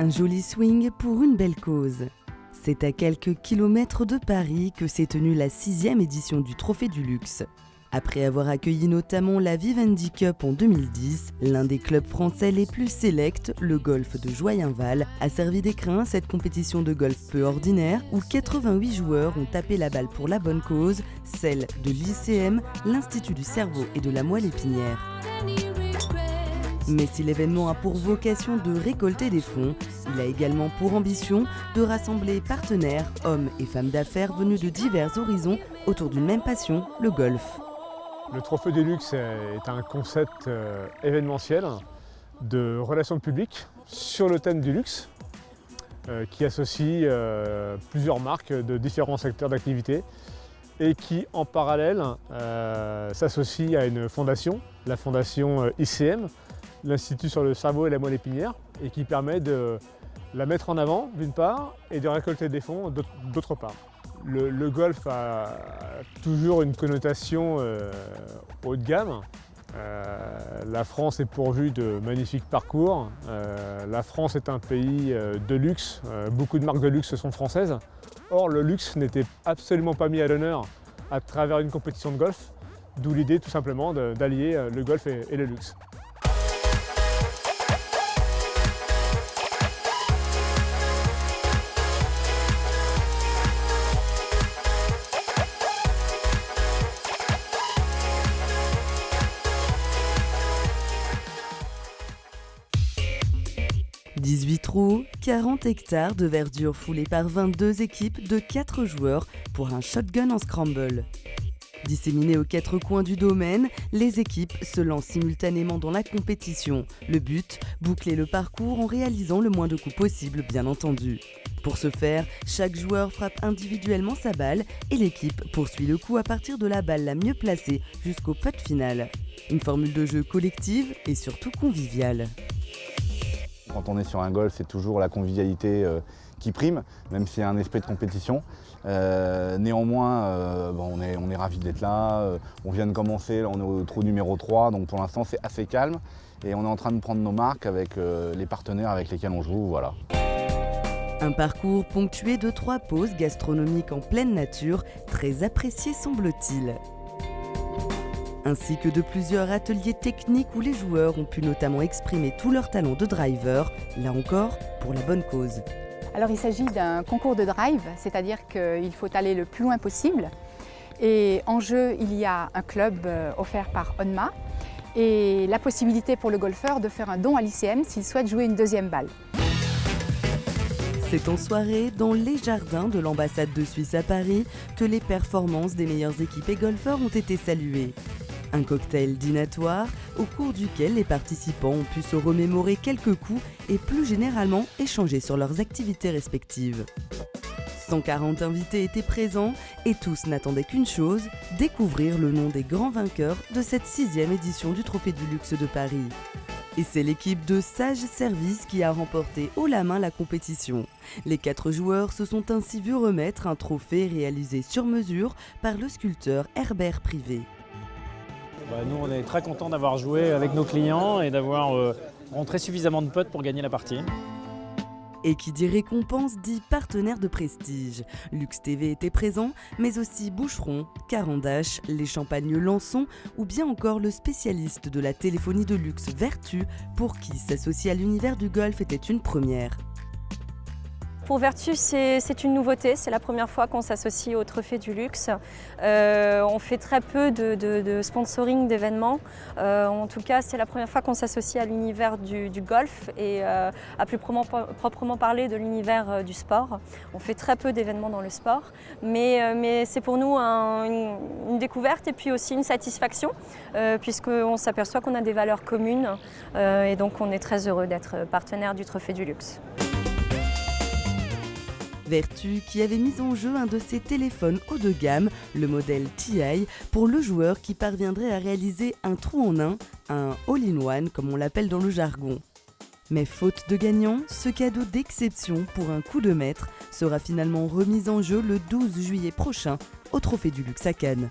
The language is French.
Un joli swing pour une belle cause. C'est à quelques kilomètres de Paris que s'est tenue la 6e édition du Trophée du Luxe. Après avoir accueilli notamment la Vivendi Cup en 2010, l'un des clubs français les plus sélects, le golf de Joyenval, a servi d'écrin à cette compétition de golf peu ordinaire où 88 joueurs ont tapé la balle pour la bonne cause, celle de l'ICM, l'Institut du cerveau et de la moelle épinière. Mais si l'événement a pour vocation de récolter des fonds, il a également pour ambition de rassembler partenaires, hommes et femmes d'affaires venus de divers horizons autour d'une même passion, le golf. Le Trophée du Luxe est un concept événementiel de relations publiques sur le thème du luxe qui associe plusieurs marques de différents secteurs d'activité et qui en parallèle s'associe à une fondation, la fondation ICM, l'Institut sur le cerveau et la moelle épinière, et qui permet de la mettre en avant d'une part et de récolter des fonds d'autre part. Le golf a toujours une connotation haut de gamme. La France est pourvue de magnifiques parcours. La France est un pays de luxe. Beaucoup de marques de luxe sont françaises. Or, le luxe n'était absolument pas mis à l'honneur à travers une compétition de golf, d'où l'idée tout simplement d'allier le golf et le luxe. 18 trous, 40 hectares de verdure foulés par 22 équipes de 4 joueurs pour un shotgun en scramble. Disséminées aux 4 coins du domaine, les équipes se lancent simultanément dans la compétition. Le but, boucler le parcours en réalisant le moins de coups possible, bien entendu. Pour ce faire, chaque joueur frappe individuellement sa balle et l'équipe poursuit le coup à partir de la balle la mieux placée jusqu'au putt final. Une formule de jeu collective et surtout conviviale. Quand on est sur un golf, c'est toujours la convivialité qui prime, même s'il y a un esprit de compétition. Néanmoins, on est ravis d'être là. On vient de commencer, on est au trou numéro 3, donc pour l'instant c'est assez calme. Et on est en train de prendre nos marques avec les partenaires avec lesquels on joue. Voilà. Un parcours ponctué de 3 pauses gastronomiques en pleine nature, très appréciées semble-t-il. Ainsi que de plusieurs ateliers techniques où les joueurs ont pu notamment exprimer tout leur talent de driver, là encore pour la bonne cause. Alors il s'agit d'un concours de drive, c'est-à-dire qu'il faut aller le plus loin possible. Et en jeu, il y a un club offert par Onma et la possibilité pour le golfeur de faire un don à l'ICM s'il souhaite jouer une deuxième balle. C'est en soirée, dans les jardins de l'ambassade de Suisse à Paris, que les performances des meilleures équipes et golfeurs ont été saluées. Un cocktail dînatoire au cours duquel les participants ont pu se remémorer quelques coups et plus généralement échanger sur leurs activités respectives. 140 invités étaient présents et tous n'attendaient qu'une chose, découvrir le nom des grands vainqueurs de cette 6e édition du Trophée du Luxe de Paris. Et c'est l'équipe de Sage Service qui a remporté haut la main la compétition. Les 4 joueurs se sont ainsi vus remettre un trophée réalisé sur mesure par le sculpteur Herbert Privé. Nous, on est très contents d'avoir joué avec nos clients et d'avoir rentré suffisamment de potes pour gagner la partie. Et qui dit récompense dit partenaire de prestige. Luxe TV était présent, mais aussi Boucheron, Carandache, les Champagnes Lançon ou bien encore le spécialiste de la téléphonie de luxe Vertu, pour qui s'associer à l'univers du golf était une première. Pour Vertu, c'est une nouveauté, c'est la première fois qu'on s'associe au Trophée du Luxe. On fait très peu de sponsoring d'événements. En tout cas, c'est la première fois qu'on s'associe à l'univers du golf et à plus proprement parler de l'univers du sport. On fait très peu d'événements dans le sport, mais c'est pour nous une découverte et puis aussi une satisfaction, puisqu'on s'aperçoit qu'on a des valeurs communes et donc on est très heureux d'être partenaire du Trophée du Luxe. Vertu qui avait mis en jeu un de ses téléphones haut de gamme, le modèle TI, pour le joueur qui parviendrait à réaliser un trou en un all-in-one comme on l'appelle dans le jargon. Mais faute de gagnant, ce cadeau d'exception pour un coup de maître sera finalement remis en jeu le 12 juillet prochain au Trophée du Luxe à Cannes.